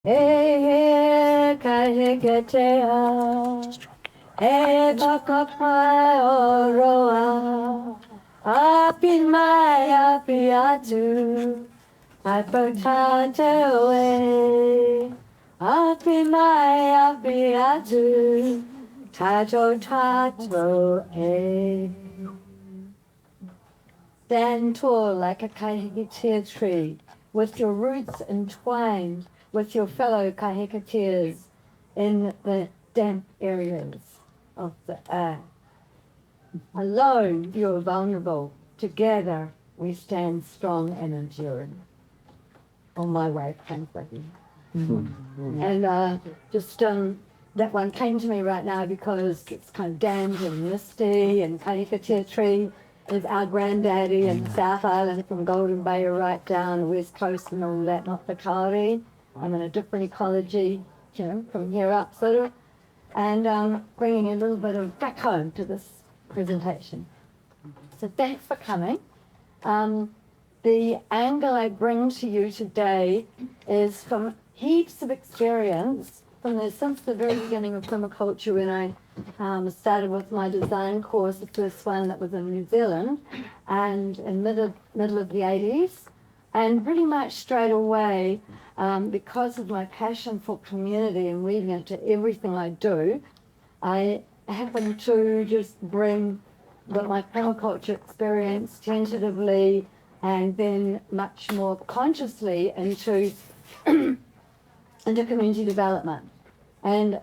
e kahikatea, e bakapai oroa, api mai api atu, apatate oe, api mai api atu, tato tato e. Stand tall like a kahikatea tree, with your roots entwined with your fellow kahikateas in the damp areas of the earth. Alone you are vulnerable. Together we stand strong and enduring. On my way, translating. And just that one came to me right now because it's kind of damp and misty, and kahikatea tree is our granddaddy in the South Island from Golden Bay right down the west coast and all that, not the Kauri. I'm in a different ecology, from here up sort of, and bringing a little bit of back home to this presentation. So thanks for coming. The angle I bring to you today is from heaps of experience since the very beginning of permaculture, when I started with my design course, the first one that was in New Zealand, and in middle of the 80s, and pretty much straight away, because of my passion for community and weaving it into everything I do, I happen to just bring my permaculture experience tentatively and then much more consciously into community development. And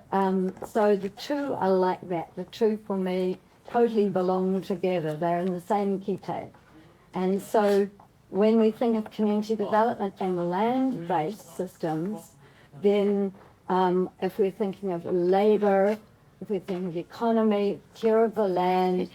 so the two are like that. The two for me totally belong together. They're in the same kite. And so when we think of community development and land-based systems, then if we're thinking of labor, if we're thinking of economy, care of the land,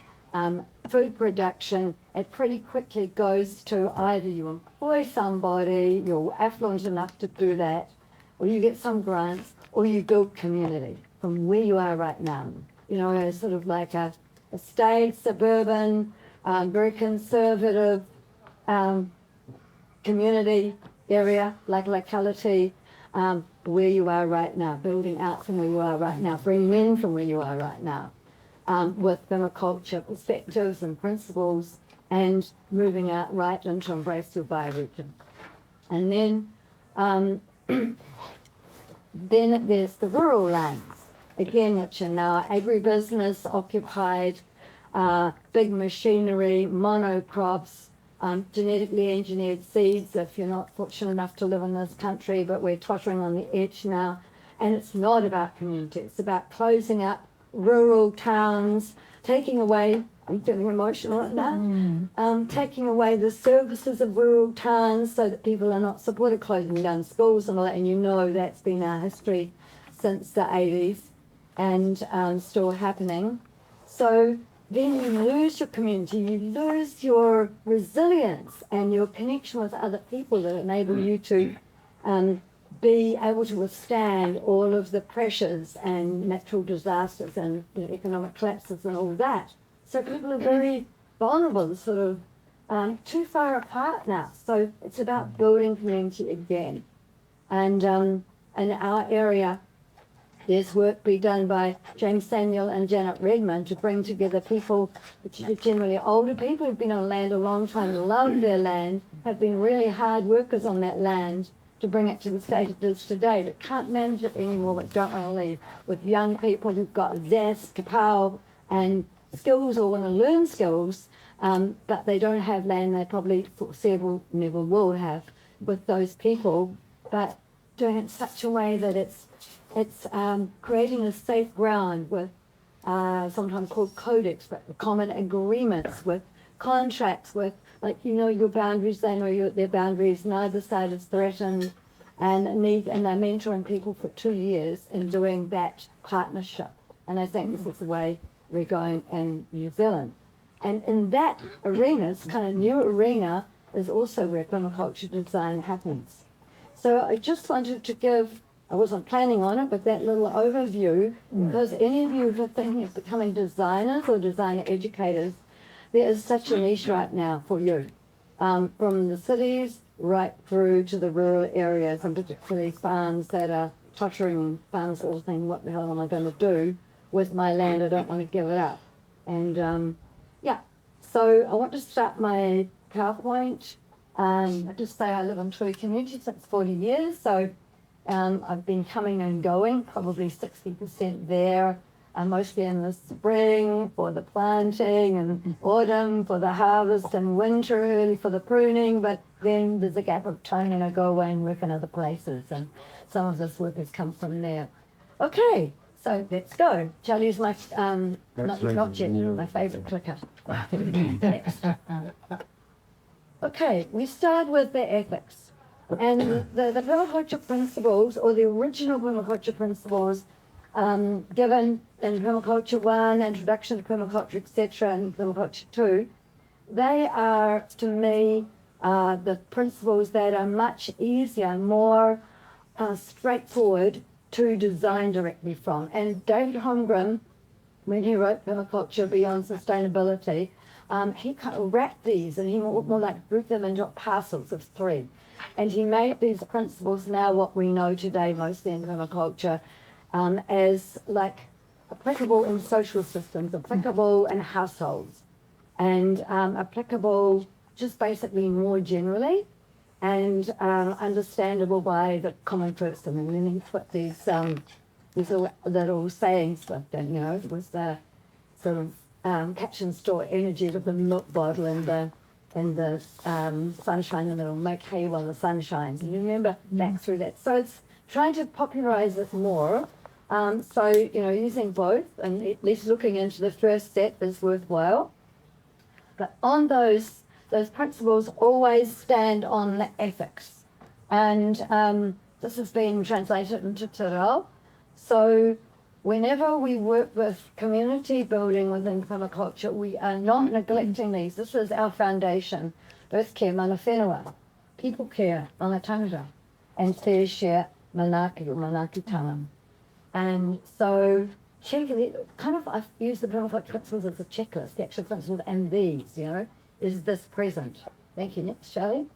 food production, it pretty quickly goes to either you employ somebody, you're affluent enough to do that, or you get some grants, or you build community from where you are right now. Sort of like a staid, suburban, very conservative community area, like locality, where you are right now, building out from where you are right now, bringing in from where you are right now, with permaculture perspectives and principles, and moving out right into embrace your bioregion. And then then there's the rural lands, again, which are now agribusiness occupied, big machinery, monocrops, genetically engineered seeds, if you're not fortunate enough to live in this country, but we're tottering on the edge now. And it's not about community, it's about closing up rural towns, taking away, I'm feeling emotional right now, taking away the services of rural towns so that people are not supported, closing down schools and all that, and that's been our history since the 80s and still happening. So then you lose your community, you lose your resilience and your connection with other people that enable you to be able to withstand all of the pressures and natural disasters and economic collapses and all that. So people are very vulnerable, sort of too far apart now. So it's about building community again. And in our area, there's work being done by James Samuel and Janet Redmond to bring together people, which are generally older people who've been on land a long time, love their land, have been really hard workers on that land, to bring it to the state it is today, that can't manage it anymore, but don't want to leave, with young people who've got zest, kapow, and skills or want to learn skills, but they don't have land. They probably foreseeable never will have with those people, but doing it in such a way that it's creating a safe ground with sometimes called codex, but common agreements, with contracts, with your boundaries, they know their boundaries, neither side is threatened, and they're mentoring people for 2 years in doing that partnership. And I think this is the way we're going in New Zealand. And in that arena, this kind of new arena, is also where permaculture design happens. So I just wanted to give, I wasn't planning on it, but that little overview, because any of you who are thinking of becoming designers or designer educators, there is such a niche right now for you. From the cities, right through to the rural areas, and particularly farms that are tottering farms, all thinking, what the hell am I going to do with my land? I don't want to give it up. And yeah, so I want to start my PowerPoint. I just say I live in Tui community since 40 years, so I've been coming and going, probably 60% there, mostly in the spring for the planting and autumn for the harvest and winter early for the pruning, but then there's a gap of time and I go away and work in other places, and some of this work has come from there. Okay, so let's go. Shall I use my, not yet, my favourite clicker. Okay, we start with the ethics. And the permaculture principles, or the original permaculture principles, given in Permaculture 1, Introduction to Permaculture, etc., and Permaculture 2, they are, to me, the principles that are much easier, more straightforward to design directly from. And David Holmgren, when he wrote Permaculture Beyond Sustainability, he kind of wrapped these, and he more like grouped them into parcels of 3. And he made these principles now what we know today, mostly in permaculture, as like applicable in social systems, applicable in households, and applicable just basically more generally, and understandable by the common person. And then he put these little sayings with them, you know, it was the sort of catch and store energy with the milk bottle and the sunshine, and it'll make hay while the sun shines. And you remember back through that. So it's trying to popularize it more. So, you know, using both, and at least looking into the first set is worthwhile. But on those principles always stand on the ethics. And this has been translated into Te Reo. So whenever we work with community building within permaculture, we are not neglecting these. This is our foundation. Earth care, mana whenua, people care, mana tangata, and fair share, manaki or manakitanga. And so kind of I've used the permaculture principles as a checklist, the actual principles, and these, you know, is this present? Thank you. Next, Shelley.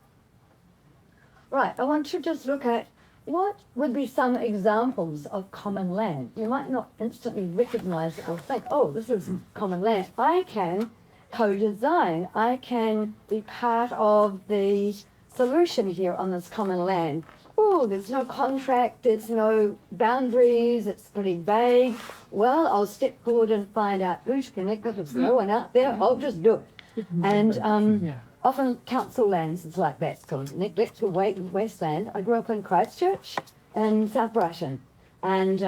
Right, I want to just look at what would be some examples of common land. You might not instantly recognize it or think, oh, this is common land. I can co-design. I can be part of the solution here on this common land. Oh, there's no contract, there's no boundaries, it's pretty vague. Well, I'll step forward and find out who's connected, there's no one out there, I'll just do it. And often council lands is like that, called neglected wasteland. I grew up in Christchurch in South Brighton, and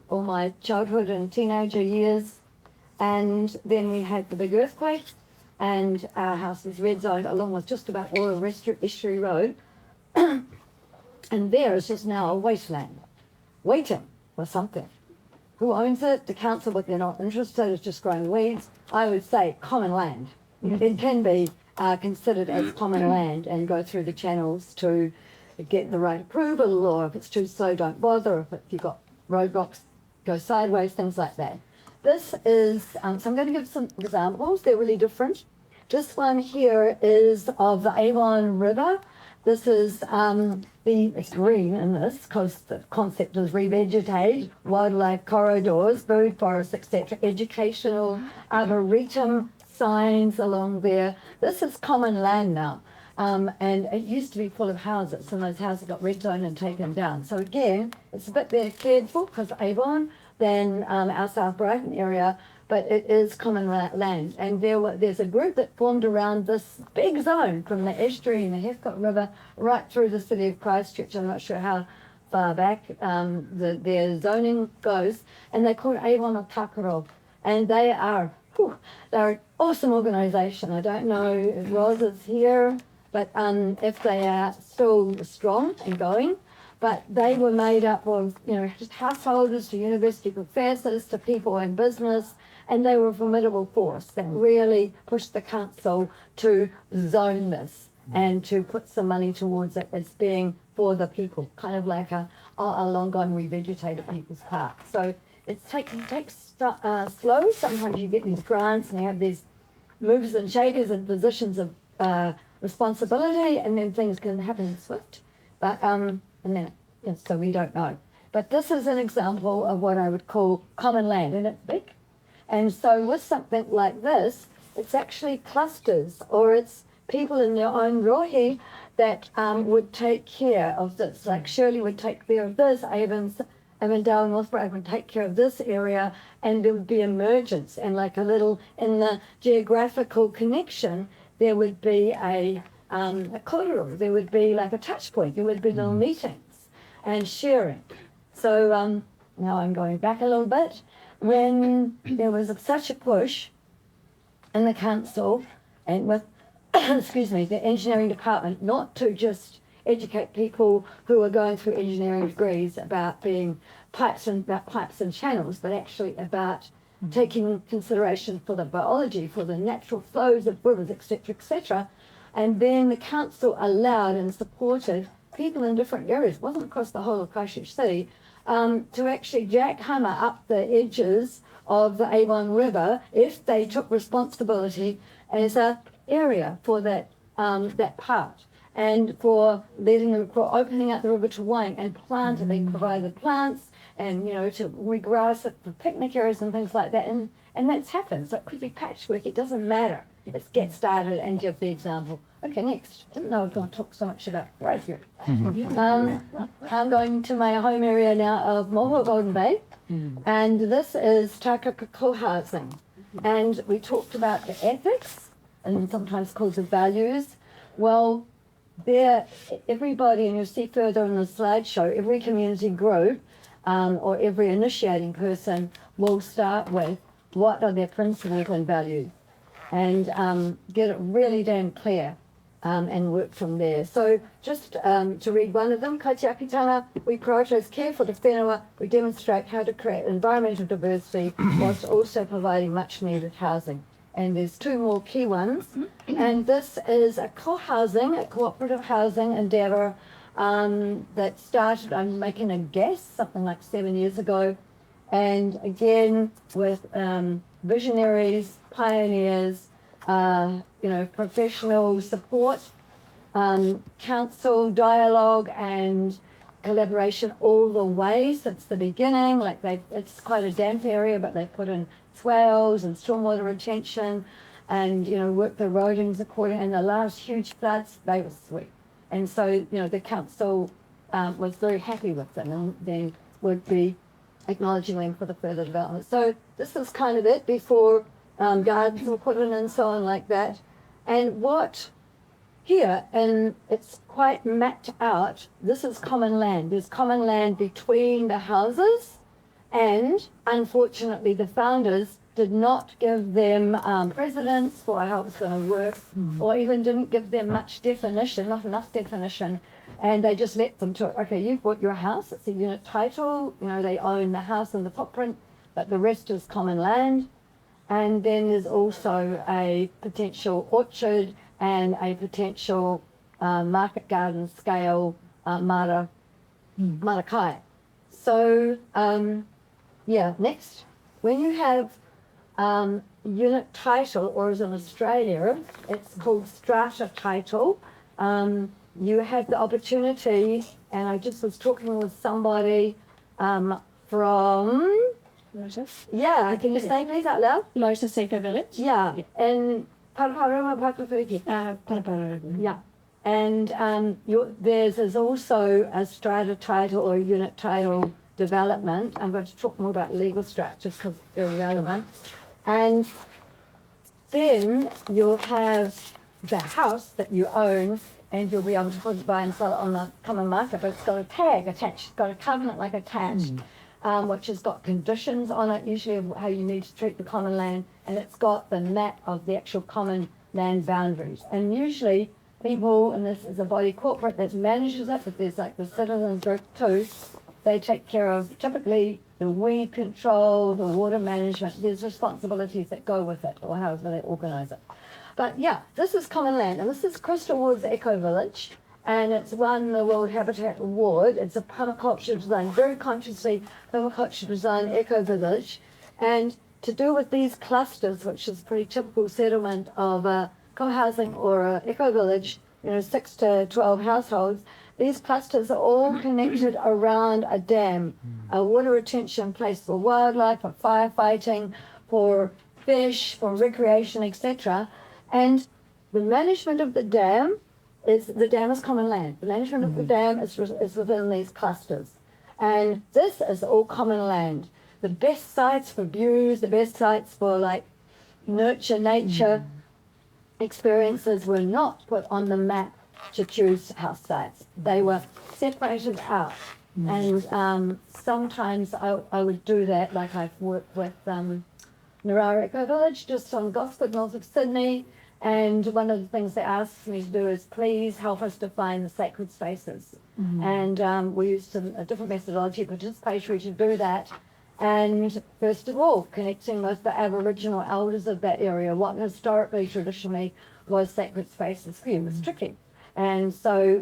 all my childhood and teenager years, and then we had the big earthquake, and our house was red zoned along with just about all of Estuary Road, and there is just now a wasteland, waiting for something. Who owns it? The council, but they're not interested, it's just growing weeds. I would say common land. It can be considered as common land and go through the channels to get the right approval, or if it's too slow, don't bother. If you've got roadblocks, go sideways, things like that. This is, so I'm going to give some examples. They're really different. This one here is of the Avon River. This is it's green in this because the concept is revegetate, wildlife corridors, food forests, etc., educational, arboretum signs along there. This is common land now, and it used to be full of houses, and those houses got red zoned and taken down. So again, it's a bit better cared for because Avon than our South Brighton area, but it is common land. And there's a group that formed around this big zone from the estuary and the Heathcote River right through the city of Christchurch. I'm not sure how far back their zoning goes, and they call it Avon of Takaro. And they're an awesome organisation. I don't know if Roz is here, but if they are still strong and going. But they were made up of, you know, just householders to university professors to people in business, and they were a formidable force that really pushed the council to zone this and to put some money towards it as being for the people, kind of like a long gone revegetated people's park. So it takes slow. Sometimes you get these grants and you have these movers and shakers and positions of responsibility, and then things can happen swift. But and then so we don't know. But this is an example of what I would call common land, and it's big. And so with something like this, it's actually clusters, or it's people in their own rohe that would take care of this. Like Shirley would take care of this, Avondale and Northbrook would take care of this area, and there would be emergence, and like a little, in the geographical connection, there would be a corridor, there would be like a touch point, there would be little meetings and sharing. So now I'm going back a little bit. When there was such a push in the council and with, excuse me, the engineering department, not to just educate people who are going through engineering degrees about being pipes and channels, but actually about taking consideration for the biology, for the natural flows of rivers, etc., and then the council allowed and supported people in different areas, it wasn't across the whole of Christchurch City, to actually jackhammer up the edges of the Avon River if they took responsibility as a area for that part, and for opening up the river to wine and planting. They provided plants and to regrass it for picnic areas and things like that, and that's happened. So it could be patchwork. It doesn't matter. Let's get started and give the example. Okay, next. Didn't know I was going to talk so much about right here. I'm going to my home area now of Moho Golden Bay, and this is Takaka housing. And we talked about the ethics, and sometimes called the values. Well, everybody, and you'll see further in the slideshow, every community group or every initiating person will start with what are their principles and values, and get it really damn clear and work from there. So just to read one of them, Kaitiakitanga, we prioritise care for the whenua, we demonstrate how to create environmental diversity whilst also providing much needed housing. And there's two more key ones, and this is a co-housing, a cooperative housing endeavour that started, I'm making a guess, something like 7 years ago, and again with visionaries, pioneers, professional support, council dialogue and collaboration all the way since the beginning. Like it's quite a damp area, but they put in swales and stormwater retention, and work the roadings according. And the last huge floods, they were sweet, and so the council was very happy with them, and then would be acknowledging them for the further development. So this is kind of it before gardens were put in and so on like that. And what here, and it's quite mapped out, this is common land. There's common land between the houses, and unfortunately the founders did not give them precedence for how it's going to work, or even didn't give them much definition, not enough definition, and they just let them to it. Okay, you've bought your house, it's a unit title, they own the house and the footprint, but the rest is common land. And then there's also a potential orchard and a potential market garden scale marakai. So, next. When you have unit title, or as in Australia, it's called strata title, you have the opportunity, and I just was talking with somebody from... Lotus? Yeah, can you say please out loud? Lotus Eco Village? Yeah, and Paraparama Pakapiki. Paraparama. Yeah, and there's also a strata title or unit title development. I'm going to talk more about legal structures because they're relevant. And then you'll have the house that you own, and you'll be able to buy and sell it on the common market, but it's got a tag attached, it's got a covenant like attached. Which has got conditions on it, usually of how you need to treat the common land, and it's got the map of the actual common land boundaries. And usually people, and this is a body corporate that manages it, but there's like the citizens group too, they take care of typically the weed control, the water management, there's responsibilities that go with it, or however they organise it. But yeah, this is common land, and this is Crystal Woods Eco Village. And it's won the World Habitat Award. It's a permaculture design, very consciously permaculture design eco village. And to do with these clusters, which is pretty typical settlement of a co-housing or a eco-village, 6 to 12 households, these clusters are all connected around a dam, a water retention place for wildlife, for firefighting, for fish, for recreation, etc. And the management of the dam is common land. The management of the dam is within these clusters. And this is all common land. The best sites for views, the best sites for nurture nature experiences were not put on the map to choose house sites. They were separated out. And sometimes I would do that, like I've worked with Narara Eco Village just on Gosford, north of Sydney. And one of the things they asked me to do is please help us define the sacred spaces. And we used a different methodology, participatory, to do that. And first of all, connecting with the Aboriginal elders of that area, what historically, traditionally was sacred spaces for you was tricky. And so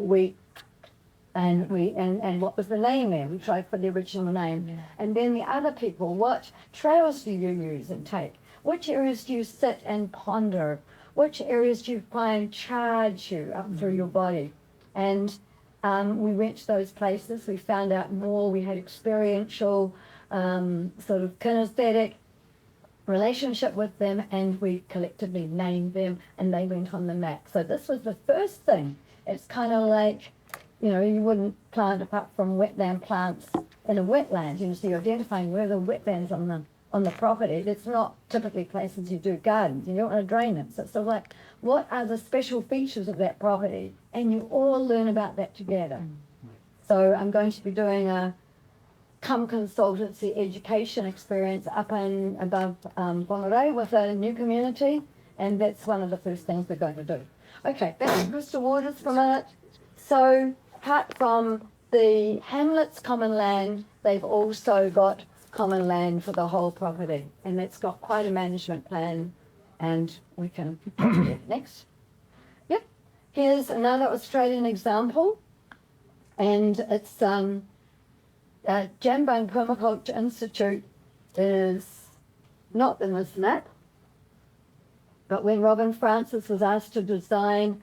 and what was the name there? We tried for the original name. Yeah. And then the other people, what trails do you use and take? Which areas do you sit and ponder? Which areas do you find charge you up through your body? And we went to those places. We found out more. We had experiential, sort of kinesthetic relationship with them, and we collectively named them, and they went on the map. So this was the first thing. It's kind of like, you wouldn't plant apart from wetland plants in a wetland. So you're identifying where the wetlands on the property. It's not typically places you do gardens. You don't want to drain them. So it's sort of like, what are the special features of that property? And you all learn about that together. So I'm going to be doing a consultancy education experience up and above Whangarei with a new community, and that's one of the first things we're going to do. Okay, back to Crystal Waters for a minute. So apart from the hamlet's common land, they've also got common land for the whole property, and that's got quite a management plan, and we can next. Yep, here's another Australian example, and it's Jambone Permaculture Institute is not in this map, but when Robin Francis was asked to design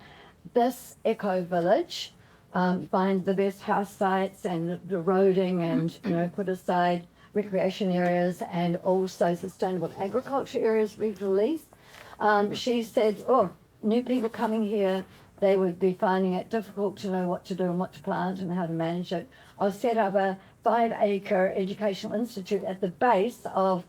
this eco-village, find the best house sites and the roading and, put aside recreation areas and also sustainable agriculture areas regionally, she said, new people coming here, they would be finding it difficult to know what to do and what to plant and how to manage it. I'll set up a 5-acre educational institute at the base of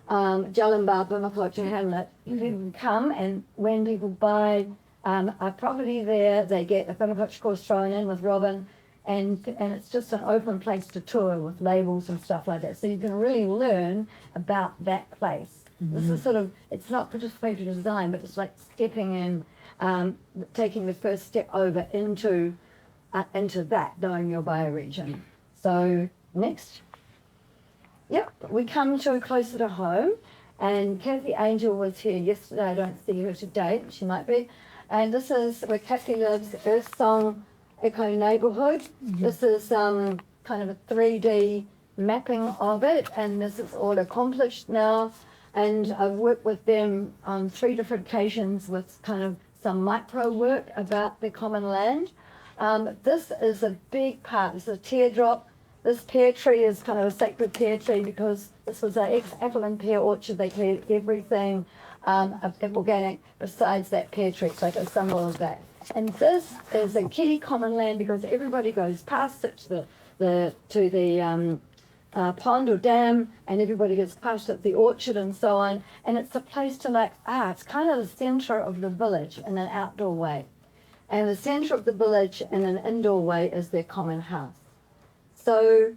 Jallinbar Permaculture Hamlet. People can come, and when people buy a property there, they get a permaculture course thrown in with Robin, and it's just an open place to tour with labels and stuff like that. So you can really learn about that place. This is sort of, it's not participatory design, but it's like stepping in, taking the first step over into that, knowing your bioregion. So next. Yep, we come to closer to home, and Kathy Angel was here yesterday. I don't see her today, but she might be. And this is where Kathy lives, Earth Song Eco Neighbourhood. This is kind of a 3D mapping of it, and this is all accomplished now. And I've worked with them on 3 different occasions with kind of some micro work about the common land. This is a big part. This is a teardrop. This pear tree is kind of a sacred pear tree because this was an ex-apple and pear orchard. They cleared everything organic besides that pear tree. It's like a symbol of that. And this is a key common land because everybody goes past it to the pond or dam, and everybody gets past it, the orchard and so on. And it's a place to it's kind of the centre of the village in an outdoor way. And the centre of the village in an indoor way is their common house. So,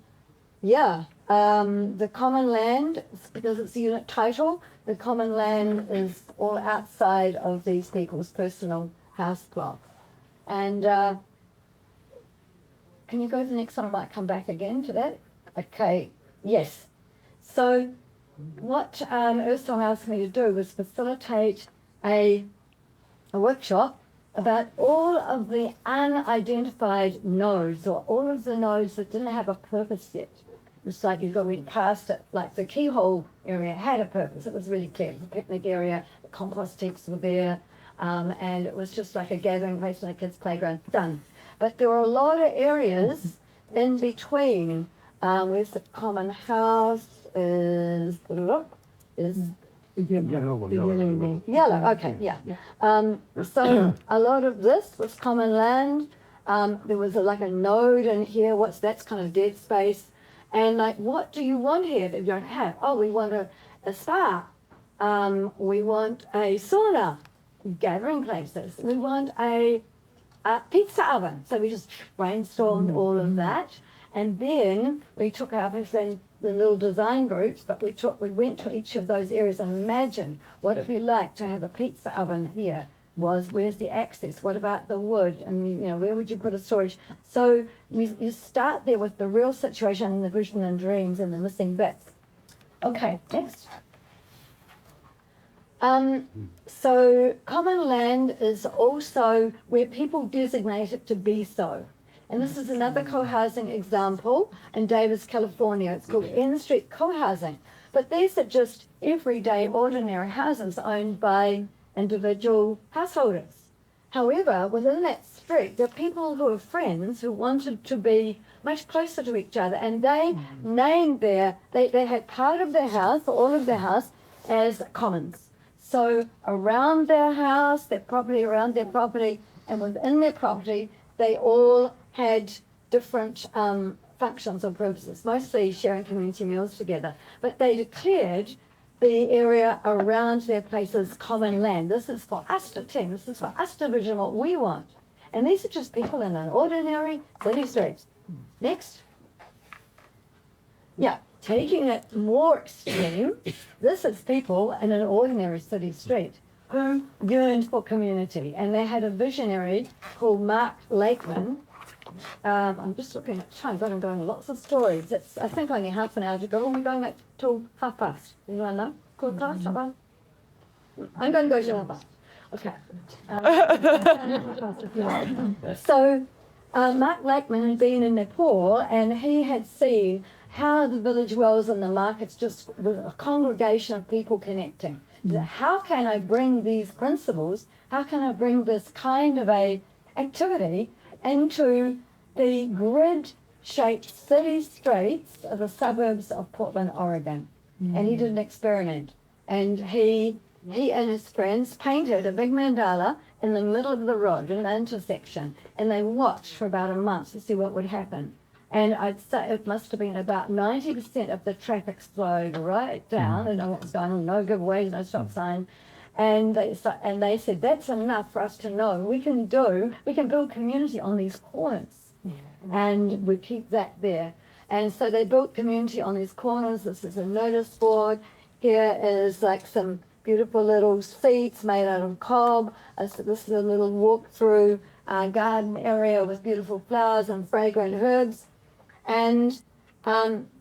yeah, the common land, because it's a unit title, the common land is all outside of these people's personal house plot. And can you go to the next one? I might come back again to that. Okay, yes. So what Earthsong asked me to do was facilitate a workshop about all of the unidentified nodes, or all of the nodes that didn't have a purpose yet. It's like you went past it, like the keyhole area had a purpose. It was really clear. The picnic area, the compost heaps were there, and it was just like a gathering place, like kids' playground, done. But there were a lot of areas in between. Where's the common house? Is yellow, okay, yeah. So a lot of this was common land. There was like a node in here. That's kind of dead space. And like, what do you want here that you don't have? Oh, we want a spa. We want a sauna, gathering places. We want a pizza oven. So we just brainstormed all of that. And then we took our the little design groups, but we went to each of those areas and imagined what it'd be like to have a pizza oven here. Where's the access? What about the wood? And where would you put a storage? So you start there with the real situation and the vision and dreams and the missing bits. Okay, next. So common land is also where people designate it to be so. And this is another co-housing example in Davis, California. It's called in-street co-housing. But these are just everyday, ordinary houses owned by individual householders. However, within that street, there are people who are friends who wanted to be much closer to each other, and they named they had part of their house, or all of their house, as commons. So around their house, their property, around their property, and within their property, they all had different functions or purposes, mostly sharing community meals together. But they declared the area around their places common land. This is for us to tend. This is for us to vision what we want. And these are just people in an ordinary city street. Next. Yeah, taking it more extreme, this is people in an ordinary city street who yearned for community. And they had a visionary called Mark Lakeman. I'm just looking at time, but I'm going lots of stories. It's, I think, only half an hour to go. We're going back till 5:30. Anyone know? Quarter past, half past? I'm going to go till 5:30. Okay. So Mark Lakeman had been in Nepal, and he had seen how the village was and the markets just with a congregation of people connecting. How can I bring these principles, how can I bring this kind of a activity into the grid-shaped city streets of the suburbs of Portland, Oregon? And he did an experiment. And he and his friends painted a big mandala in the middle of the road, in an intersection, and they watched for about a month to see what would happen. And I'd say it must have been about 90% of the traffic slowed right down, and what was going on, no giveaways, no stop sign. And they said, that's enough for us to know we can build community on these corners. And we keep that there. And so they built community on these corners. This is a notice board. Here is like some beautiful little seats made out of cob. So this is a little walk-through garden area with beautiful flowers and fragrant herbs. And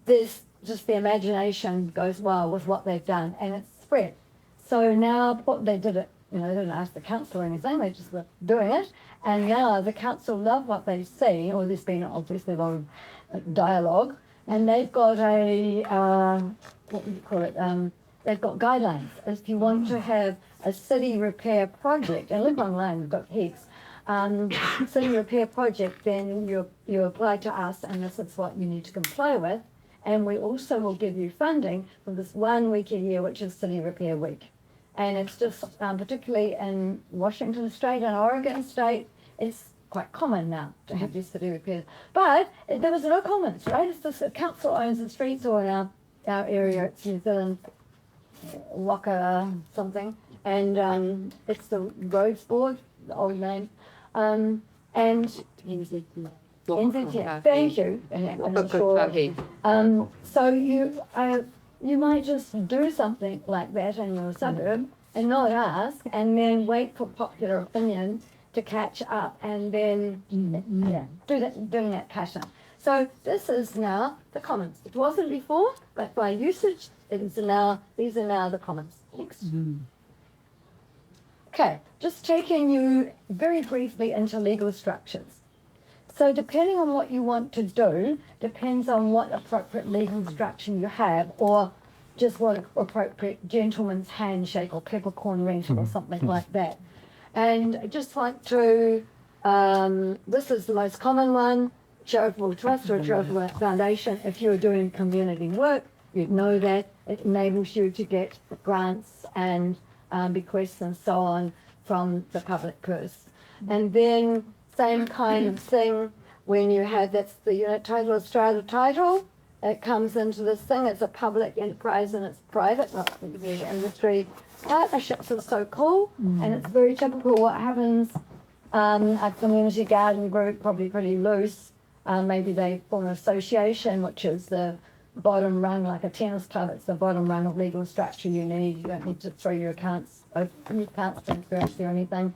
there's just the imagination goes wild with what they've done, and it's spread. So now they did it, they didn't ask the council or anything, they just were doing it. And now the council love what they've seen, or there's been obviously a lot of dialogue, and they've got they've got guidelines. If you want to have a city repair project, and look online, we've got heaps, city repair project, then you apply to us, and this is what you need to comply with. And we also will give you funding for this 1 week a year, which is City Repair Week. And it's just, particularly in Washington State and Oregon State, it's quite common now to have these city repairs. But there was no comments, right? It's just the council owns the streets, or in our area, it's New Zealand, Waka something. And it's the roads board, the old name. And NZT, thank you. So you might just do something like that in your suburb and not ask, and then wait for popular opinion to catch up, and then doing that passion. So this is now the commons. It wasn't before, but by usage, these are now the commons. Next. Okay, just taking you very briefly into legal structures. So depending on what you want to do, depends on what appropriate legal structure you have, or just what appropriate gentleman's handshake or peppercorn rental or something like that. And I just want to, this is the most common one, charitable trust or charitable foundation. If you're doing community work, you'd know that it enables you to get grants and bequests and so on from the public purse. And then same kind of thing when you have, that's the unit title or strata title. It comes into this thing. It's a public enterprise and it's private, not the industry. Partnerships are so cool, and it's very typical what happens. A community garden group, probably pretty loose. Maybe they form an association, which is the bottom rung, like a tennis club. It's the bottom rung of legal structure you need. You don't need to throw your accounts, open your accounts, transparency or anything.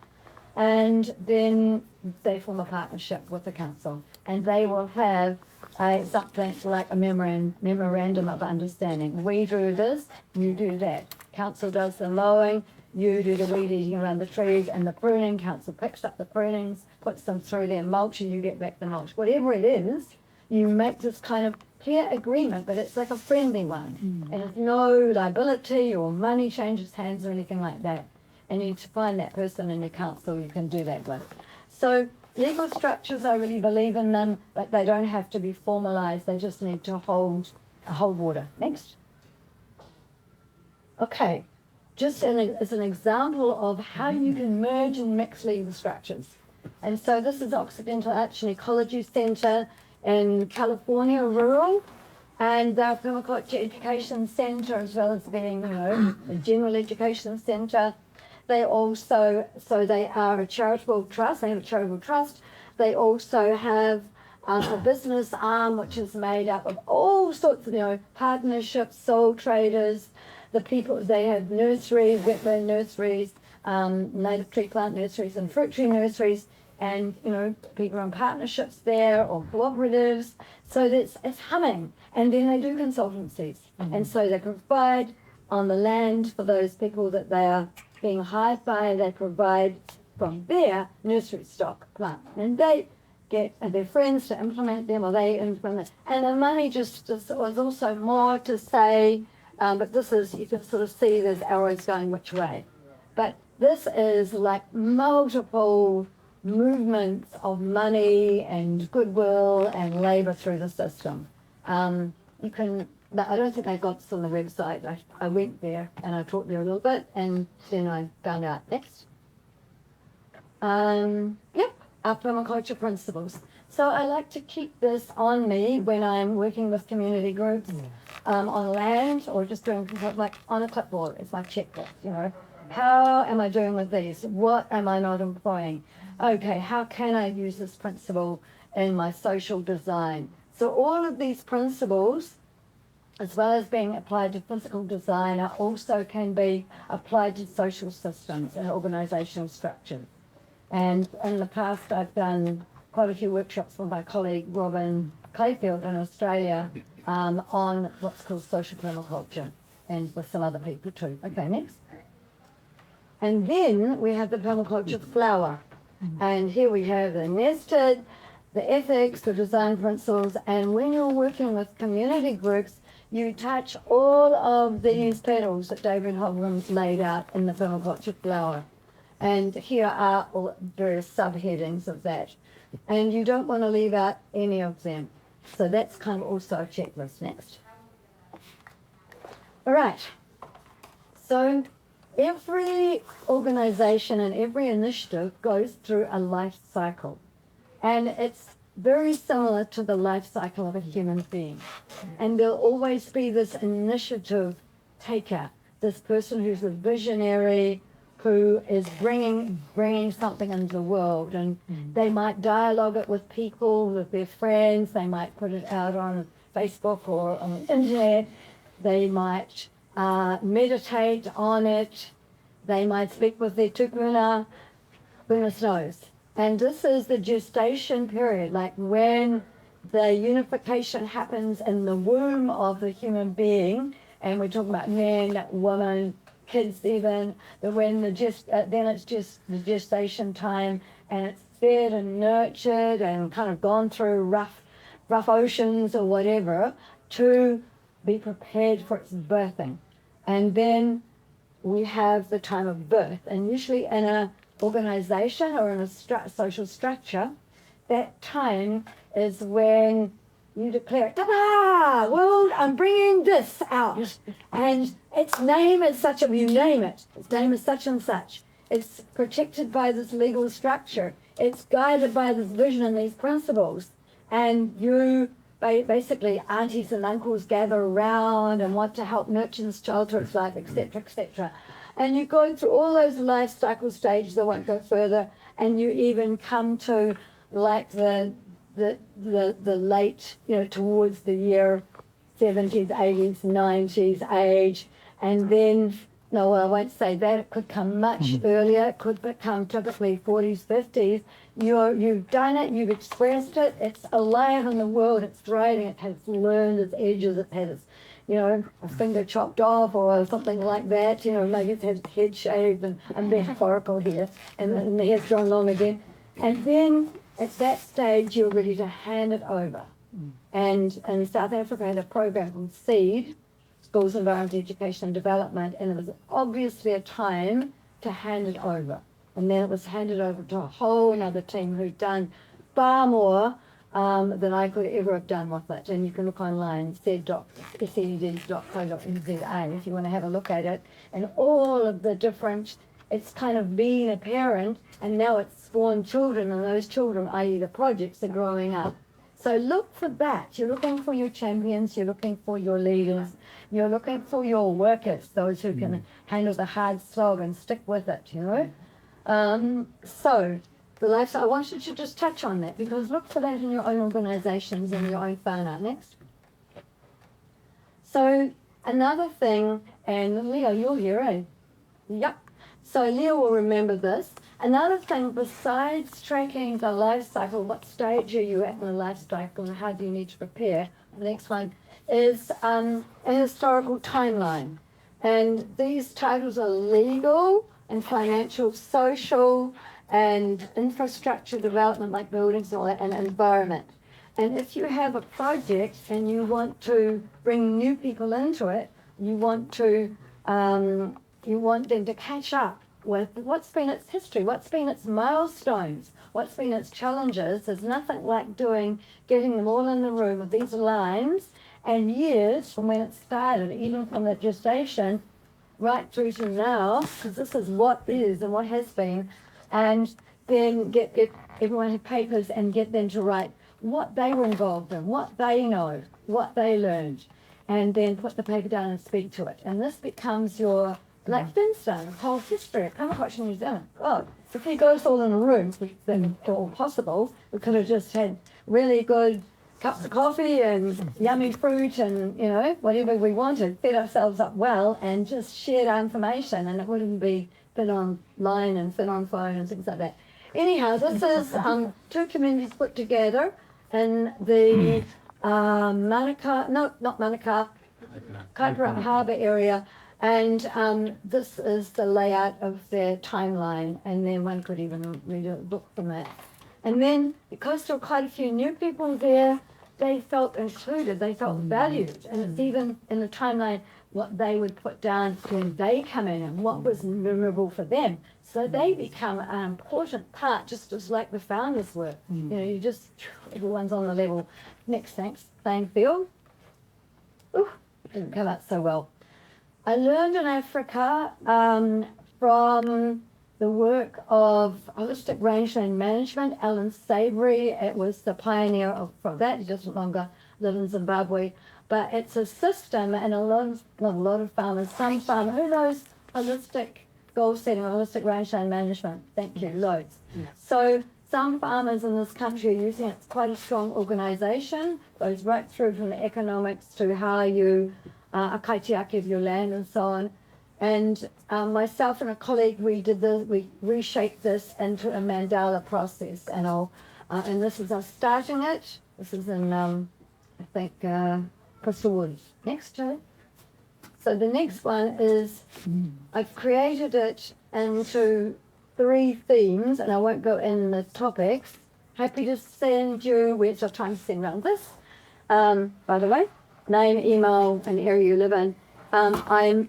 And then they form a partnership with the council, and they will have something like a memorandum of understanding. We do this, you do that. Council does the mowing, you do the weed eating around the trees and the pruning. Council picks up the prunings, puts them through their mulch, and you get back the mulch. Whatever it is, you make this kind of clear agreement, but it's like a friendly one. And there's no liability or money changes hands or anything like that. And you need to find that person in your council you can do that with. So legal structures, I really believe in them, but they don't have to be formalized. They just need to hold water. Next. Okay, just as an example of how you can merge and mix legal structures. And so this is Occidental Arts and Ecology Center in California, rural, and the Permaculture Education Center, as well as being, a general education center. They also, so they are a charitable trust, they have a charitable trust. They also have a business arm, which is made up of all sorts of, partnerships, sole traders, the people, they have nurseries, wetland nurseries, native tree plant nurseries and fruit tree nurseries, and, people in partnerships there or cooperatives. So it's humming. And then they do consultancies. And so they provide on the land for those people that they are being hired by, they provide from their nursery stock plant. And they get their friends to implement them, or they implement. And the money just was also more to say, but this is, you can sort of see there's arrows going which way. But this is like multiple movements of money and goodwill and labor through the system. You can, I don't think I got this on the website. I went there and I talked there a little bit, and then I found out. Next. Yep, our permaculture principles. So I like to keep this on me when I'm working with community groups on land, or just doing like on a clipboard. It's my checklist, How am I doing with these? What am I not employing? Okay, how can I use this principle in my social design? So all of these principles, as well as being applied to physical design, also can be applied to social systems and organizational structures. And in the past, I've done quite a few workshops with my colleague Robin Clayfield in Australia on what's called social permaculture, and with some other people too. Okay, next. And then we have the permaculture flower. And here we have the nested, the ethics, the design principles, and when you're working with community groups, you touch all of these petals that David Holmgren's laid out in the permaculture flower. And here are all various subheadings of that. And you don't want to leave out any of them. So that's kind of also a checklist. Next. All right. So every organization and every initiative goes through a life cycle. And it's very similar to the life cycle of a human being. And there'll always be this initiative taker, this person who's a visionary, who is bringing something into the world. And they might dialogue it with people, with their friends. They might put it out on Facebook or on the internet. They might meditate on it. They might speak with their tupuna, goodness knows. And this is the gestation period, like when the unification happens in the womb of the human being, and we're talking about men, women, kids even, but when then it's just the gestation time, and it's fed and nurtured and kind of gone through rough oceans or whatever to be prepared for its birthing. And then we have the time of birth, and usually in a organization or in a social structure, that time is when you declare, ta-da, world, I'm bringing this out. And its name is such a, you name it, its name is such and such. It's protected by this legal structure. It's guided by this vision and these principles. And you, basically, aunties and uncles gather around and want to help nurture this child to its life, etc., etc. And you go through all those life cycle stages. I won't go further. And you even come to like the late, towards the year 70s, 80s, 90s age. And then, no, well, I won't say that. It could come much earlier. It could become typically 40s, 50s. You've done it. You've expressed it. It's alive in the world. It's thriving. It has learned its edges. It has, a finger chopped off or something like that. Maybe it's had head shaved, and I'm metaphorical here, and the hair's grown long again. And then at that stage, you're ready to hand it over. And in South Africa, I had a program called SEED, Schools, Environment, Education and Development, and it was obviously a time to hand it over. And then it was handed over to a whole other team who'd done far more than I could ever have done with it. And you can look online, sed.co.nza, if you want to have a look at it. And all of the different, it's kind of been a parent, and now it's spawned children, and those children, i.e. the projects, are growing up. So look for that. You're looking for your champions, you're looking for your leaders, you're looking for your workers, those who can handle the hard slog and stick with it, So the lifestyle, I want you to just touch on that, because look for that in your own organizations and your own whānau. Next. So another thing, and Leo, you're here, eh? Yep. So Leo will remember this. Another thing, besides tracking the life cycle, what stage are you at in the life cycle and how do you need to prepare? The next one is a historical timeline. And these titles are legal and financial, social, and infrastructure development like buildings and all that, and environment. And if you have a project and you want to bring new people into it, you want them to catch up with what's been its history, what's been its milestones, what's been its challenges. There's nothing like getting them all in the room with these lines and years from when it started, even from the gestation right through to now, because this is what is and what has been, and then get everyone have papers and get them to write what they were involved in, what they know, what they learned, and then put the paper down and speak to it. And this becomes your like Finstone, whole history of permaculture in New Zealand. God, if we got us all in a room, then all possible, we could have just had really good cups of coffee and yummy fruit and, whatever we wanted, fed ourselves up well and just shared our information, and it wouldn't be fit online and fit on phone and things like that. Anyhow, this is two communities put together in the Kaipara Harbour area. And this is the layout of their timeline, and then one could even read a book from that. And then, because there were quite a few new people there, they felt included, they felt valued, and it's even in the timeline what they would put down when they come in and what was memorable for them. So they become an important part, just as like the founders were. Everyone's on the level. Next, thanks. Playing field. Ooh, didn't come out so well. I learned in Africa from the work of holistic rangeland management. Alan Savory, it was the pioneer from that. He doesn't longer live in Zimbabwe, but it's a system, and not a lot of farmers, some farmers, who knows holistic goal setting, holistic rangeland management? Thank you, loads. Yeah. So some farmers in this country are using it. It's quite a strong organisation, goes right through from the economics to how you a kaitiaki of your land and so on. And myself and a colleague, we reshaped this into a mandala process, and this is us starting it. This is in, I think, Crystal Woods. Next, Joe. So the next one is, I've created it into 3 themes, and I won't go in the topics. Happy to send you, we're trying to send around this, by the way. Name, email, and area you live in. I'm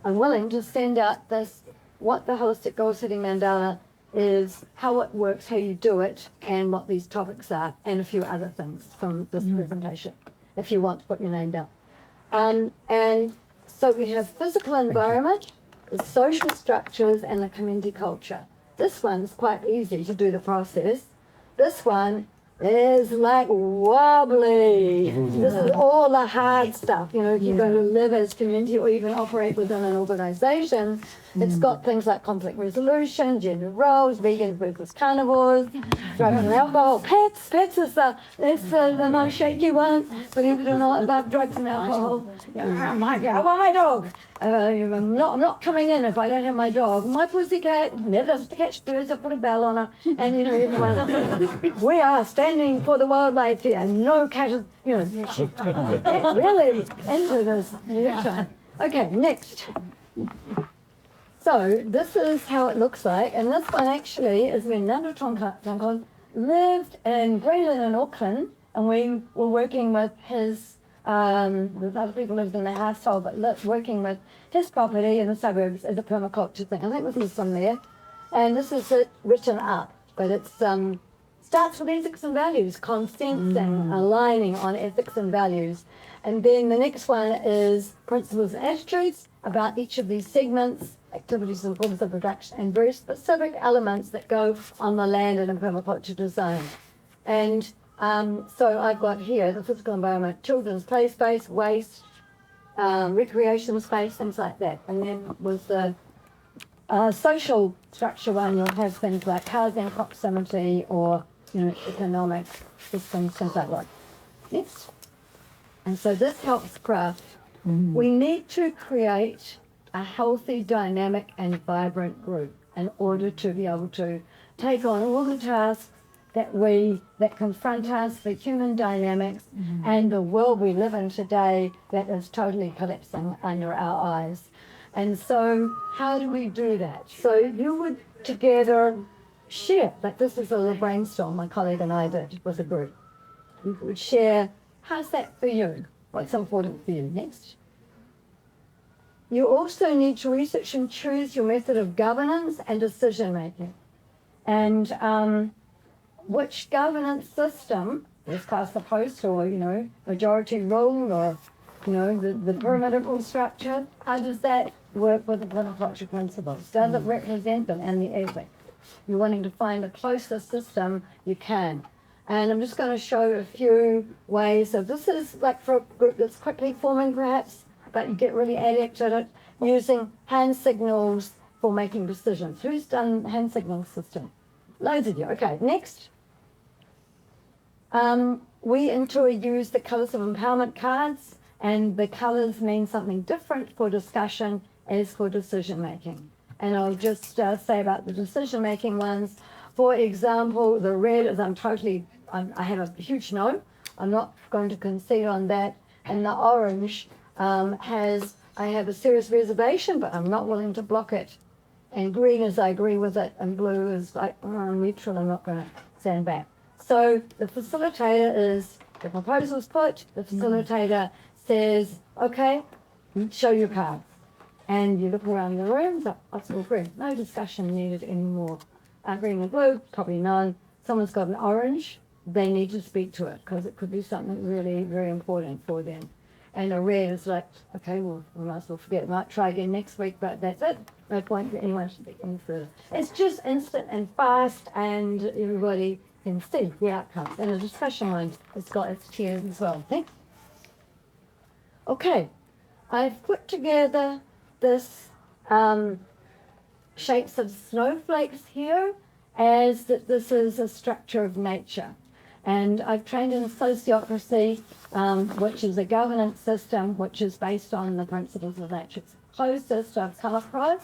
willing to send out this what the holistic goal-setting mandala is, how it works, how you do it, and what these topics are, and a few other things from this presentation, if you want to put your name down. And so we have physical environment, the social structures, and the community culture. This one's quite easy to do the process. This one is like wobbly. This is all the hard stuff. You know, if you're going to live as community or even operate within an organization, it's got things like conflict resolution, gender roles, vegan versus carnivores, drugs and alcohol. Pets is the most shaky one, believe it or not, about drugs and alcohol. Oh my God, I want my dog. I'm not coming in if I don't have my dog. My pussycat never does catch birds. I put a bell on her, and you know, everyone. We are standing for the wildlife here. No cat is, you know, really into this. Okay, next. So this is how it looks like, and this one actually is when Nando Tonkan lived in Greenland and Auckland, and we were working with his. There's other people lived in the household, but working with his property in the suburbs as a permaculture thing. I think this is from there, and this is it written up, but it's starts with ethics and values, consenting, aligning on ethics and values, and then the next one is principles and attitudes about each of these segments, activities and forms of production, and very specific elements that go on the land in a permaculture design. And so I've got here the physical environment, children's play space, waste, recreation space, things like that. And then with the social structure one, you'll have things like housing proximity or, you know, economic systems, things like that. Next. And so this helps craft. We need to create a healthy, dynamic, and vibrant group in order to be able to take on all the tasks that confront us, the human dynamics, and the world we live in today that is totally collapsing under our eyes. And so how do we do that? So you would together share, like this is a little brainstorm my colleague and I did with a group. We would share, how's that for you? What's important for you? Next. You also need to research and choose your method of governance and decision making. And which governance system, is cast the post or, you know, majority rule or, you know, the pyramidal structure, how does that work with the permaculture principles? Does it represent them and the ethic? You're wanting to find the closest system you can. And I'm just going to show a few ways. So this is like for a group that's quickly forming perhaps, but you get really adept at it, using hand signals for making decisions. Who's done hand signal system? Loads of you. Okay, next. We use the colours of empowerment cards, and the colours mean something different for discussion as for decision making. And I'll just say about the decision making ones. For example, the red is I have a huge no. I'm not going to concede on that. And the orange I have a serious reservation, but I'm not willing to block it. And green is I agree with it, and blue is like neutral. I'm not going to stand back. So the facilitator is, the proposal's put, the facilitator says, okay, show your card. And you look around the room, so that's all green. No discussion needed anymore. Green and blue, probably none. Someone's got an orange, they need to speak to it because it could be something really very important for them. And a red is like, okay, well, we might as well forget it. Might try again next week, but that's it. No point for anyone speaking further. It's just instant and fast, and everybody can see the outcomes. And a discussion line has got its tiers as well. Okay? Okay, I've put together this shapes of snowflakes here as that this is a structure of nature. And I've trained in sociocracy, which is a governance system which is based on the principles of nature. It's the closest I've come across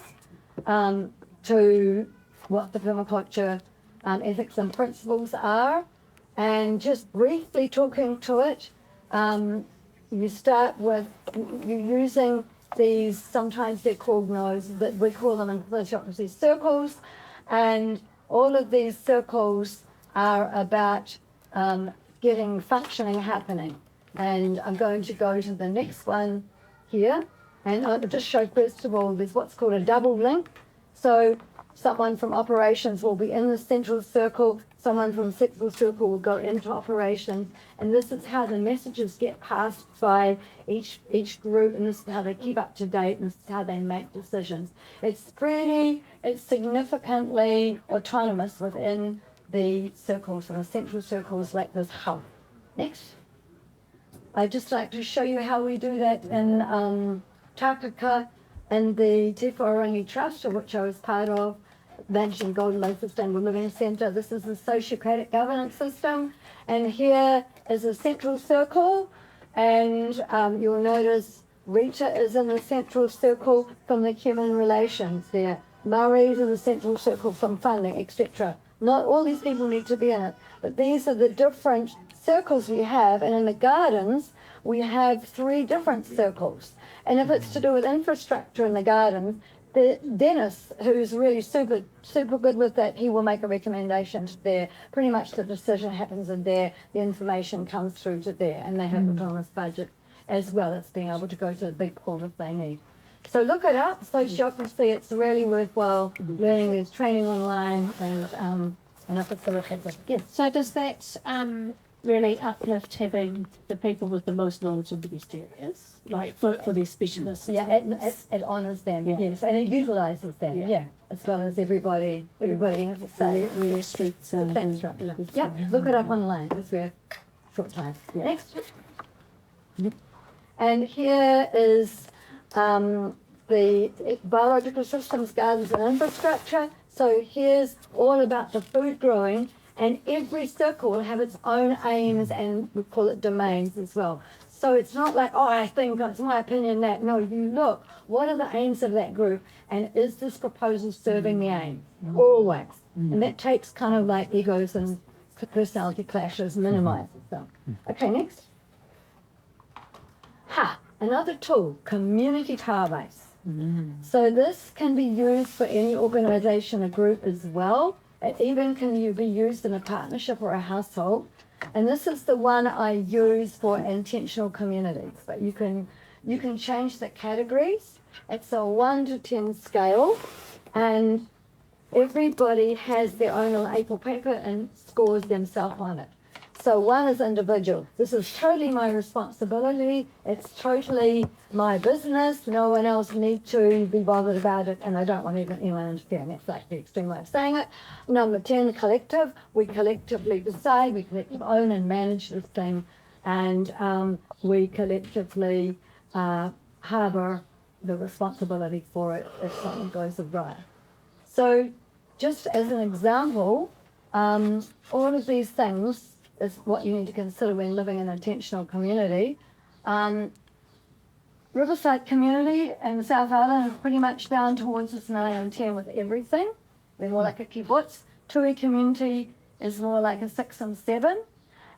to what the permaculture ethics and principles are. And just briefly talking to it, you start with you using these, sometimes they're called nodes, but we call them in sociocracy circles. And all of these circles are about getting functioning happening. And I'm going to go to the next one here. And I'll just show, first of all, there's what's called a double link. So someone from operations will be in the central circle, someone from central circle will go into operations, and this is how the messages get passed by each group, and this is how they keep up to date, and this is how they make decisions. It's significantly autonomous within the circles, and the central circles like this hub. Next. I'd just like to show you how we do that in Takaka and the Te Wharangi Trust, of which I was part of, managing Golden Bay Sustainable Living Centre. This is the sociocratic governance system, and here is a central circle, and you'll notice Rita is in the central circle from the human relations there. Murray's in the central circle from funding, etc. Not all these people need to be in it, but these are the different circles we have, and in the gardens we have 3 different circles. And if it's to do with infrastructure in the gardens, Dennis, who's really super good with that, he will make a recommendation to there. Pretty much the decision happens in there, the information comes through to there, and they have the autonomous budget as well as being able to go to the big pool if they need. So look it up, sociocracy, it's really worthwhile learning. There's training online and a facilitator. Yes. So does that really uplift having the people with the most knowledge of these areas, like for these specialists? Yeah, it honours them, yes, and it utilises them, as well as everybody has to say. That's right. Yeah, look it up online, it's worth a short time. Yeah. Next. And here is the biological systems, gardens and infrastructure. So here's all about the food growing, and every circle will have its own aims, and we call it domains as well. So it's not like, oh, I think it's my opinion that. No, you look, what are the aims of that group, and is this proposal serving the aim? Always. And that takes kind of like egos and personality clashes, minimises them. Okay, next. Another tool, community power base. So this can be used for any organisation or group as well. It even can be used in a partnership or a household. And this is the one I use for intentional communities. But you can change the categories. It's a 1 to 10 scale, and everybody has their own little A4 paper and scores themselves on it. So 1 is individual. This is totally my responsibility. It's totally my business. No one else needs to be bothered about it, and I don't want anyone interfering. That's like the extreme way of saying it. Number 10, collective. We collectively decide, we collectively own and manage this thing, and we collectively harbour the responsibility for it if something goes awry. So just as an example, all of these things is what you need to consider when living in an intentional community. Riverside community in the South Island are pretty much down towards this 9 and 10 with everything. They're more like a kibbutz. Tui community is more like a 6 and 7.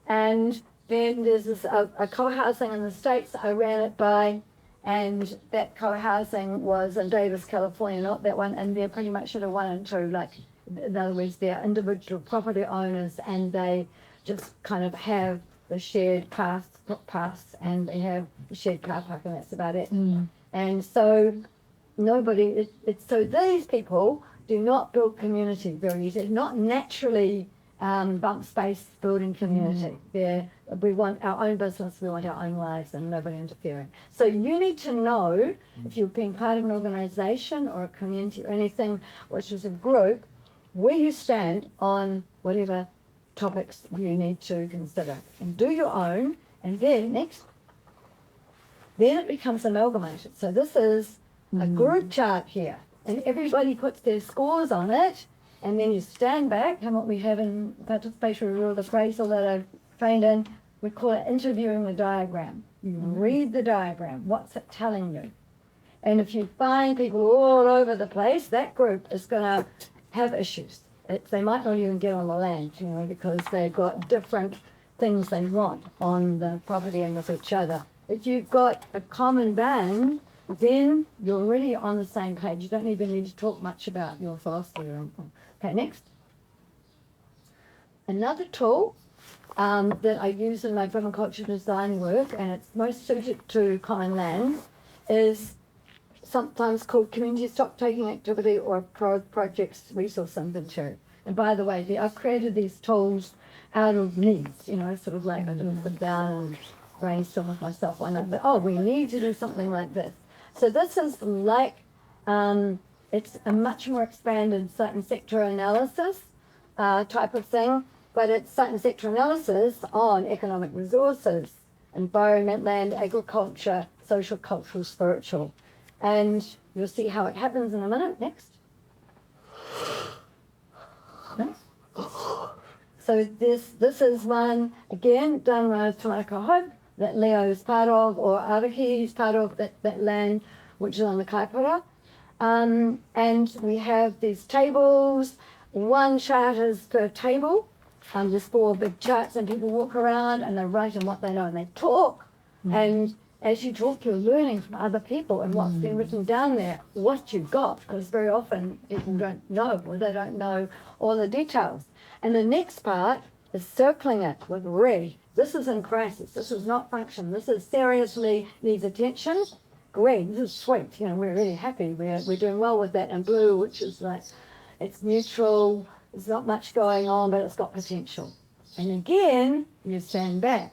And then there's this a co-housing in the States I ran it by, and that co-housing was in Davis, California, not that one, and they're pretty much at a 1 and 2, like, in other words, they're individual property owners, and they just kind of have the shared paths, and they have the shared car park, and that's about it. And so so these people do not build community very easily. It's not naturally bump space building community. We want our own business, we want our own lives, and nobody interfering. So you need to know, if you're being part of an organisation or a community or anything, which is a group, where you stand on whatever topics you need to consider, and do your own, and then then it becomes amalgamated. So this is a group chart here, and everybody puts their scores on it, and then you stand back, and what we have in participatory rule, the appraisal that I've trained in, we call it interviewing the diagram. You read the diagram, what's it telling you? And if you find people all over the place, that group is going to have issues. They might not even get on the land, because they've got different things they want on the property and with each other. If you've got a common band, then you're already on the same page. You don't even need to talk much about your philosophy or anything. Okay, next. Another tool that I use in my permaculture design work, and it's most suited to common land, is sometimes called community stock taking activity or projects resource inventory. And by the way, I've created these tools out of needs, sort of like I didn't sit down and brainstorm with myself one night, but we need to do something like this. So this is like, it's a much more expanded site and sector analysis type of thing, but it's site and sector analysis on economic resources, environment, land, agriculture, social, cultural, spiritual. And you'll see how it happens in a minute. Next. So this is one, again, done with Te Hope, that Leo is part of, or Arahi is part of, that land which is on the Kaipara. And we have these tables. One chart is per table. There's 4 big charts, and people walk around and they write in what they know and they talk. And as you talk, you're learning from other people and what's been written down there, what you've got, because very often people don't know, or they don't know all the details. And the next part is circling it with red. This is in crisis. This is not function. This is seriously needs attention. Green, this is sweet. We're really happy. We're doing well with that. And blue, which is like, it's neutral. There's not much going on, but it's got potential. And again, you stand back.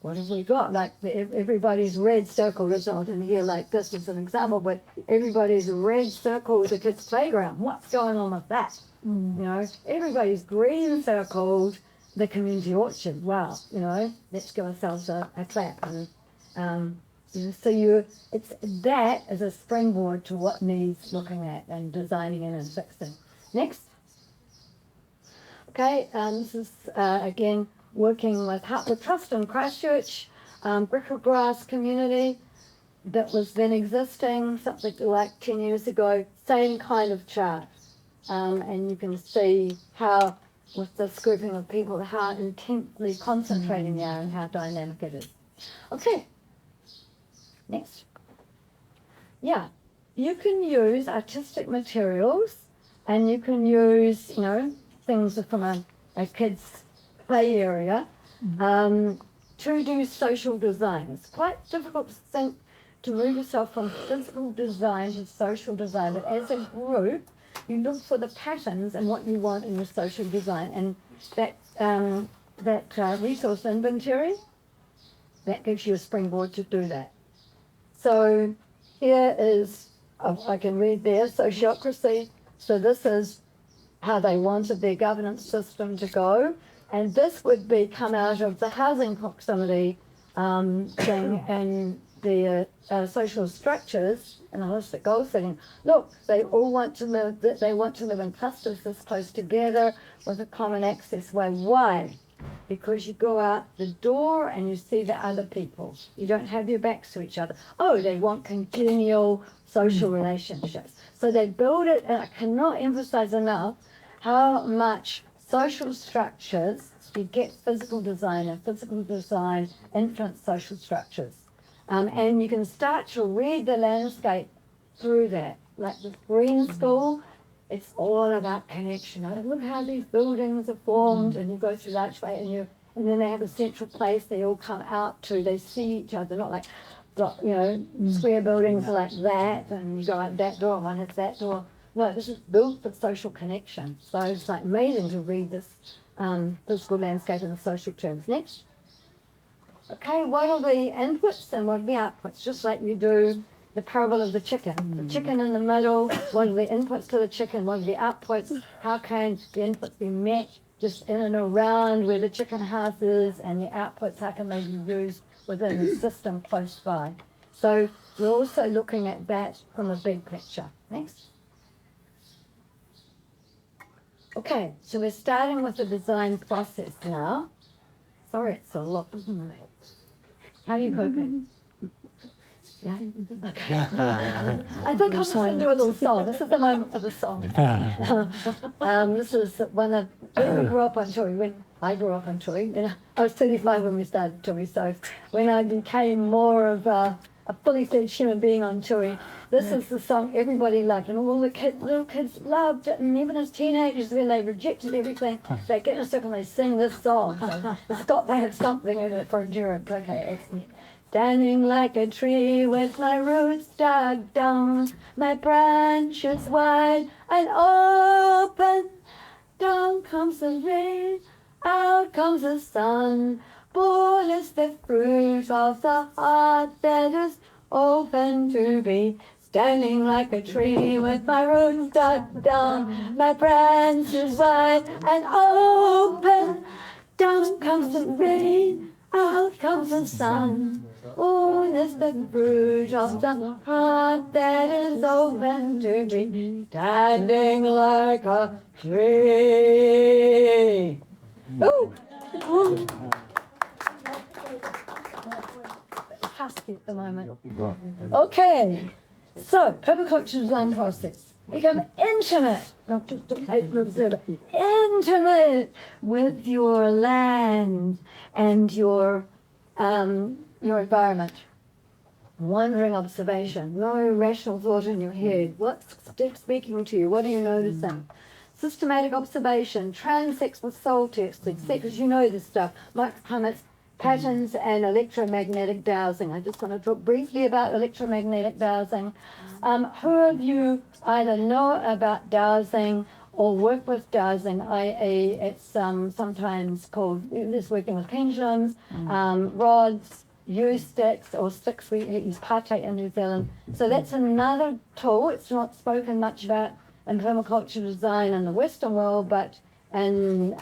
What have we got? Like everybody's red circle is not in here like this as an example, but everybody's red circle is the kids' playground. What's going on with that? Everybody's green circled the community orchard. Wow, let's give ourselves a clap. And so it's that as a springboard to what needs looking at and designing in and fixing. Next. Okay, this is again working with Hartwood Trust in Christchurch, Bricklegrass community that was then existing something like 10 years ago, same kind of chart. And you can see how, with this grouping of people, how intensely concentrating they are and how dynamic it is. Okay, next. Yeah, you can use artistic materials and you can use, things from a kid's play area to do social design. It's quite difficult to move yourself from physical design to social design, but as a group, you look for the patterns and what you want in your social design, and that resource inventory, that gives you a springboard to do that. So here is, I can read there, sociocracy. So this is how they wanted their governance system to go. And this would come out of the housing proximity thing and the social structures and the holistic goal setting. Look, they all want to live in clusters this close together with a common access way. Why? Because you go out the door and you see the other people. You don't have your backs to each other. They want congenial social relationships. So they build it, and I cannot emphasize enough how much social structures beget physical design, and physical design influence social structures. And you can start to read the landscape through that. Like the green school, it's all about connection. Look how these buildings are formed, and you go through the archway, and then they have a central place they all come out to. They see each other, not like, square buildings like that, and you go out that door, one hits that door. No, this is built for social connection. So it's like amazing to read this physical landscape in social terms. Next. Okay, what are the inputs and what are the outputs? Just like you do the parable of the chicken. The chicken in the middle, what are the inputs to the chicken, what are the outputs? How can the inputs be met just in and around where the chicken house is, and the outputs, how can they be used within the system close by? So we're also looking at that from a big picture. Next. Okay, so we're starting with the design process now. Sorry, it's a lot, isn't it? How are you coping? Yeah? Okay. I think I'm just going to do a little song. This is the moment for the song. This is when we grew up on Tory. When I grew up on Tory, I was 35 when we started Tory, so when I became more of a fully fledged human being on Tui. This is the song everybody loved, and all the little kids loved it, and even as teenagers when they rejected everything, they get in a circle and they sing this song. So they had something in it for endurance. Okay, excellent. Standing like a tree with my roots dug down, my branches wide and open. Down comes the rain, out comes the sun. Born is the fruit of the heart that is open to be. Standing like a tree with my roots dug down, my branches wide and open. Down comes the rain, out comes the sun. Born is the fruit of the heart that is open to be. Standing like a tree. Ooh. Ooh. Husky at the moment. Okay, so permaculture design process. Become intimate, not just a paper observer, intimate with your land and your environment. Wandering observation, no rational thought in your head. What's speaking to you? What are you noticing? Systematic observation, transects with soul testing, because you know this stuff, microclimates, patterns, and electromagnetic dowsing. I just want to talk briefly about electromagnetic dowsing. Who of you either know about dowsing or work with dowsing, i.e. it's sometimes called, this working with pendulums, rods, U-sticks or sticks, we use pate in New Zealand. So that's another tool. It's not spoken much about in permaculture design in the Western world, but it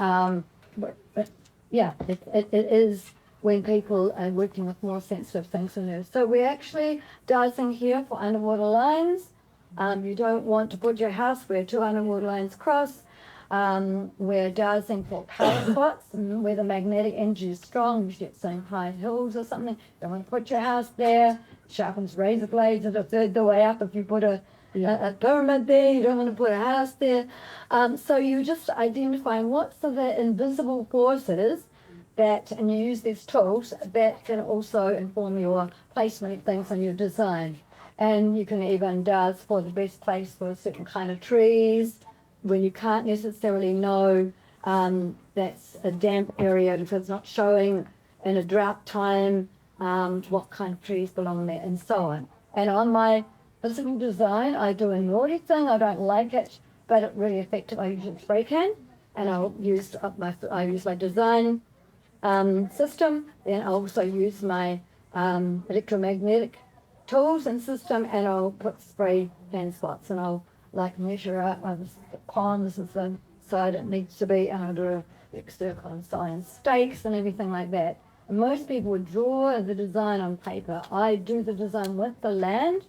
is when people are working with more sensitive things than this. So we're actually dowsing here for underwater lines. You don't want to put your house where two underwater lines cross. We're dowsing for power spots where the magnetic energy is strong. You get some high hills or something. Don't want to put your house there. Sharpens razor blades at a third the way up. If you put a pyramid there, you don't want to put a house there. So you just identify what's the invisible forces that, and you use these tools that can also inform your placement of things and your design. And you can even douse for the best place for a certain kind of trees when you can't necessarily know that's a damp area because it's not showing in a drought time what kind of trees belong there and so on. And on my physical design, I do a naughty thing. I don't like it, but it's really effective. I use a spray can, and I use my design system. Then I also use my electromagnetic tools and system, and I'll put spray can spots, and I'll measure out the pond. This is the side it needs to be, and I'll do a big circle and sign stakes and everything like that. And most people would draw the design on paper. I do the design with the land,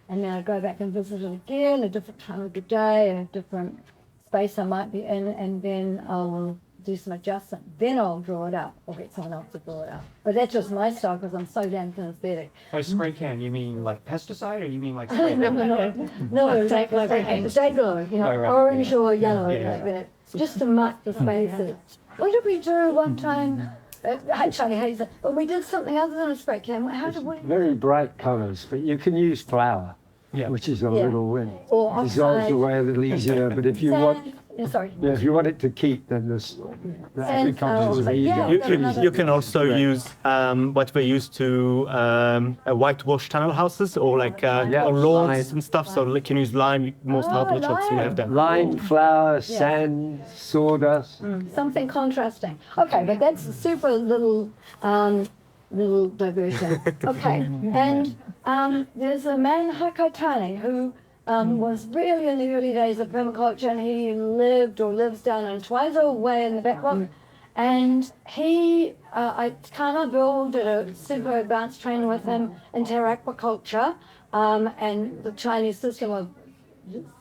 and then I go back and visit it again, a different time of the day, a different space I might be in, and then I'll do some adjustment. Then I'll draw it up, or get someone else to draw it up. But that's just my style because I'm so damn kinesthetic. By spray can, you mean like pesticide, or you mean like spray No, like Dayglow, orange or yellow, like that. Just to mark the spaces. What did we do one time? Charlie Hazer. But we did something other than a spray can. How did we? Very bright colours, but you can use flour, which is a little wind. Or dissolves away a little easier. But if you want, if you want it to keep, then the agriculture is easier. You can also use what we use to whitewash tunnel houses or like on lawns and stuff. So you can use lime. Most hardwood shops will have that. Lime, flour, sand, sawdust. Something contrasting. Okay, but that's a super little diversion. Okay, and there's a man, Hakotane, who was really in the early days of permaculture, and he lives down in Twizel way in the background. And I kind of did a super advanced training with him in aquaculture, and the Chinese system of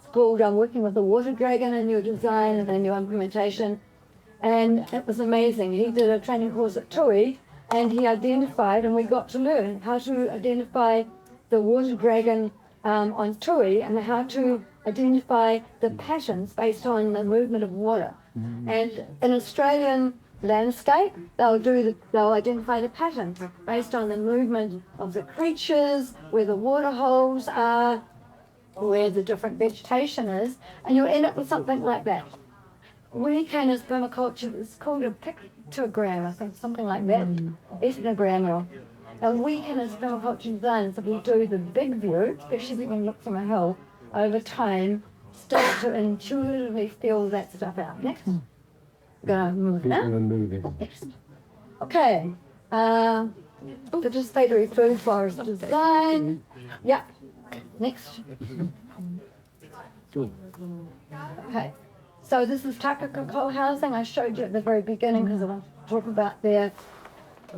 school working with the water dragon in your design and in your implementation. And it was amazing. He did a training course at Tui, and he identified, and we got to learn how to identify the water dragon on Tui and how to identify the patterns based on the movement of water. And in Australian landscape, they'll identify the pattern based on the movement of the creatures, where the water holes are, where the different vegetation is, and you'll end up with something like that. We can, as permaculture, it's called a pictogram, I think, something like that, ethnogram. And we can, as permaculture designers, if we do the big view, especially when we look from a hill, over time, start to intuitively feel that stuff out. Next. Gonna move now. Next. Okay. Participatory food forest design. Yeah. Next. Okay. So this is Takakako housing. I showed you at the very beginning because I want to talk about their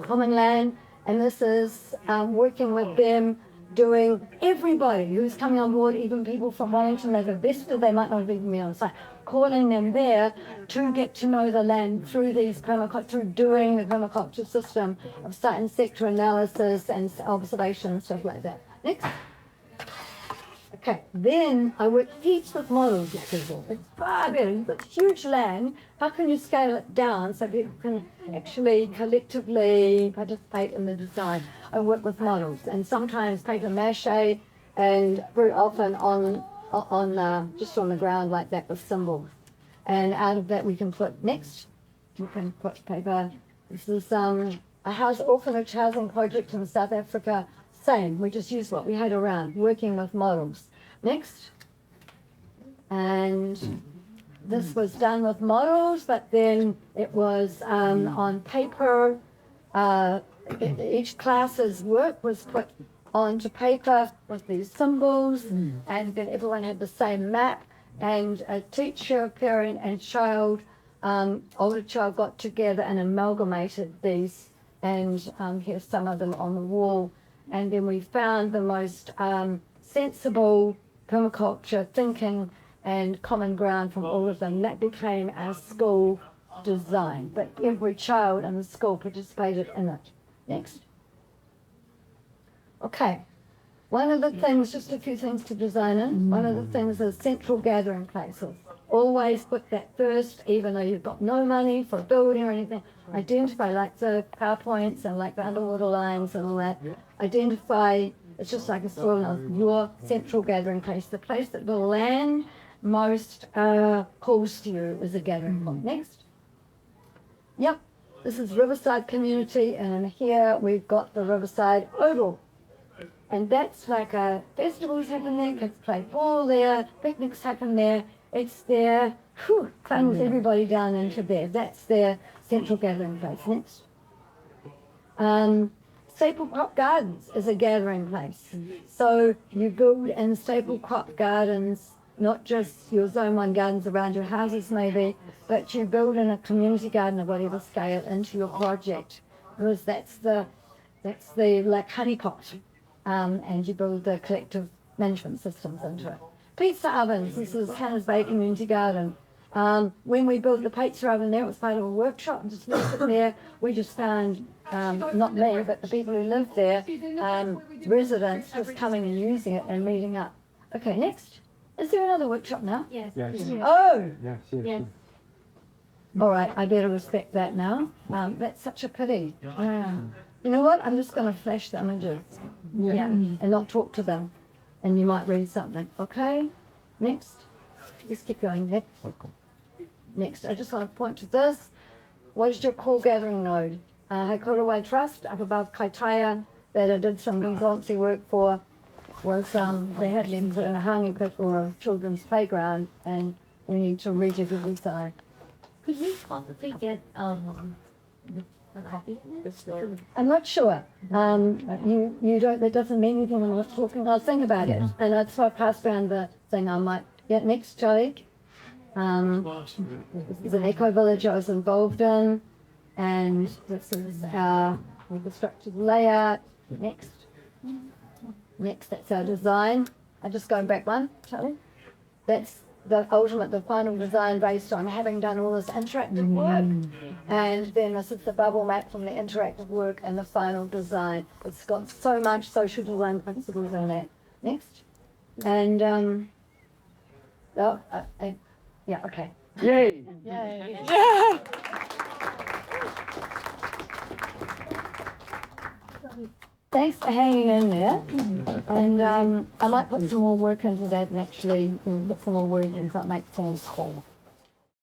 common land. And this is working with them, doing everybody who's coming on board, even people from Wellington, they've invested, they might not have even been on site, calling them there to get to know the land through these permaculture, through doing the permaculture system of site and sector analysis and observation and stuff like that. Next. Okay, then I work heaps with models with people. It's far better. You've got huge land. How can you scale it down so people can actually collectively participate in the design? I work with models, and sometimes paper mache, and very often on just on the ground like that with symbols. And out of that we can put next. We can put paper. This is a orphanage housing project in South Africa. Same, we just use what we had around, working with models. Next. And this was done with models, but then it was on paper. Each class's work was put onto paper with these symbols, and then everyone had the same map, and a teacher, parent, and child, older child got together and amalgamated these, and here's some of them on the wall. And then we found the most sensible permaculture thinking and common ground from all of them. That became our school design, but every child in the school participated in it. Next. Okay. One of the things, just a few things to design in, one of the things is central gathering places. Always put that first, even though you've got no money for a building or anything. Identify like the PowerPoints and like the underwater lines and all that. Identify, it's just like a soil of your central gathering place, the place that the land most calls to you is a gathering point. Next. Yep, this is Riverside Community, and here we've got the Riverside Oval. And that's like festivals happen there, kids play ball there, picnics happen there. It's their, funds everybody down into there. That's their central gathering place. Next. Staple crop gardens is a gathering place. So you build in staple crop gardens, not just your zone 1 gardens around your houses maybe, but you build in a community garden of whatever scale into your project, because that's the like honeypot, and you build the collective management systems into it. Pizza ovens, this is Hannah's Bay Community Garden. When we built the pizza oven there, it was part of a workshop, and just left it there. We just found, not me, but the people who lived there, residents just coming and using it and meeting up. Okay, next. Is there another workshop now? Yes. Yes. Oh! Yes. All right, I better respect that now. That's such a pity. You know what? I'm just going to flash the images. Yeah. And not talk to them. And you might read something. Okay? Next. Let's keep going. Next, I just want to point to this. What is your core gathering node? Hakurawai Trust, up above Kaitaia, that I did some consultancy work for, was they had them put in a hanging pit or a children's playground, and we need to reach it every side. Could we possibly get a copy? I'm not sure. You don't. That doesn't mean anything when I was talking. I'll think about it, and that's why I passed around the thing. I might get next, Charlie. This is an eco village I was involved in, and this is our reconstructed layout. Next, that's our design. I'm just going back one, Charlie. That's the final design based on having done all this interactive work. And then this is the bubble map from the interactive work and the final design. It's got so much social design principles in it. Next. And, yeah, okay. Yay! Yay. thanks for hanging in there. And I might put some more work into that and actually put some more work in something like Sam's Hall.